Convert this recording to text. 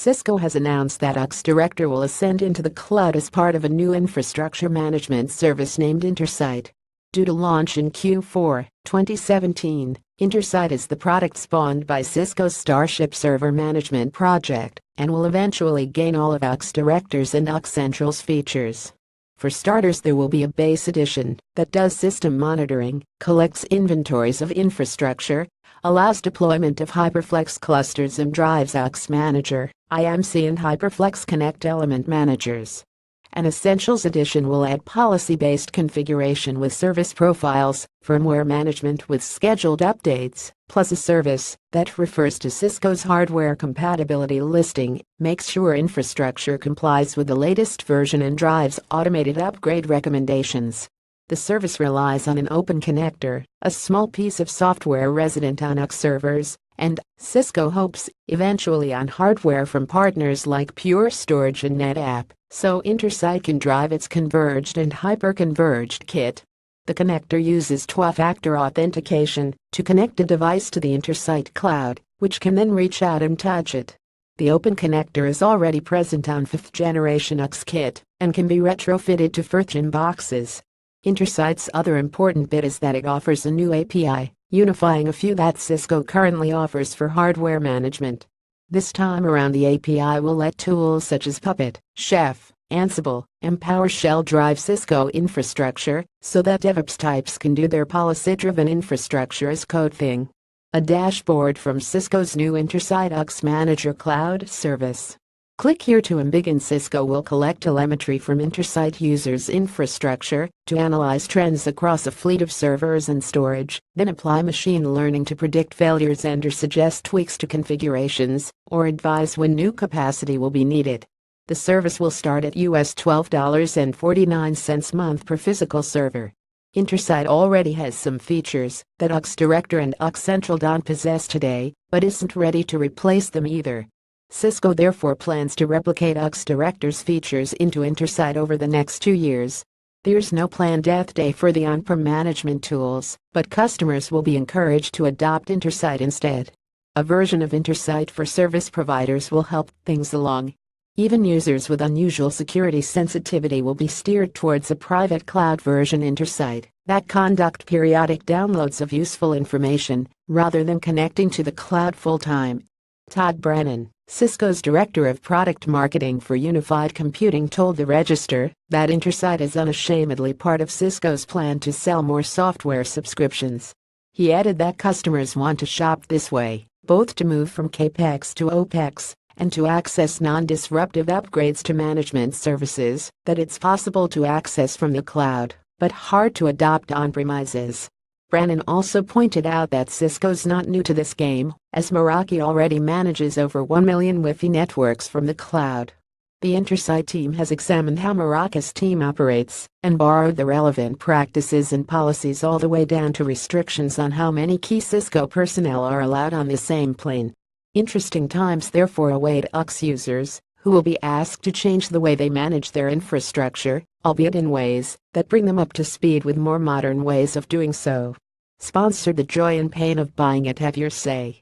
Cisco has announced that UCS Director will ascend into the cloud as part of a new infrastructure management service named intersight. Due to launch in Q4 2017, intersight is the product spawned by Cisco's Starship Server Management project and will eventually gain all of UCS Director's and UCS Central's features. For starters, there will be a base edition that does system monitoring, collects inventories of infrastructure, allows deployment of HyperFlex clusters and drives UCS Manager, IMC and HyperFlex Connect element managers. An Essentials edition will add policy-based configuration with service profiles, firmware management with scheduled updates, plus a service that refers to Cisco's hardware compatibility listing, makes sure infrastructure complies with the latest version and drives automated upgrade recommendations. The service relies on an open connector, a small piece of software resident on UCS servers, and, Cisco hopes, eventually on hardware from partners like Pure Storage and NetApp, so intersight can drive its converged and hyper-converged kit. The connector uses two-factor authentication to connect a device to the intersight cloud, which can then reach out and touch it. The open connector is already present on 5th-generation UCS kit and can be retrofitted to 4th-gen boxes. Intersight's other important bit is that it offers a new API, unifying a few that Cisco currently offers for hardware management. This time around, the API will let tools such as Puppet, Chef, Ansible, and PowerShell drive Cisco infrastructure so that DevOps types can do their policy-driven infrastructure as code thing. A dashboard from Cisco's new intersight UCS Manager cloud service. Click here to begin. Cisco will collect telemetry from intersight users' infrastructure to analyze trends across a fleet of servers and storage, then apply machine learning to predict failures and/or suggest tweaks to configurations, or advise when new capacity will be needed. The service will start at US $12.49 a month per physical server. Intersight already has some features that UCS Director and UCS Central don't possess today, but isn't ready to replace them either. Cisco therefore plans to replicate UCS Director's features into intersight over the next 2 years. There's no planned death day for the on-prem management tools, but customers will be encouraged to adopt intersight instead. A version of intersight for service providers will help things along. Even users with unusual security sensitivity will be steered towards a private cloud version intersight that conduct periodic downloads of useful information rather than connecting to the cloud full-time. Todd Brennan, Cisco's Director of Product Marketing for Unified Computing, told the Register that intersight is unashamedly part of Cisco's plan to sell more software subscriptions. He added that customers want to shop this way, both to move from CAPEX to OPEX, and to access non-disruptive upgrades to management services that it's possible to access from the cloud, but hard to adopt on-premises. Brennan also pointed out that Cisco's not new to this game, as Meraki already manages over 1 million Wi-Fi networks from the cloud. The intersight team has examined how Meraki's team operates and borrowed the relevant practices and policies all the way down to restrictions on how many key Cisco personnel are allowed on the same plane. Interesting times therefore await UCS users, who will be asked to change the way they manage their infrastructure, albeit in ways that bring them up to speed with more modern ways of doing so. Sponsor the joy and pain of buying it. Have your say.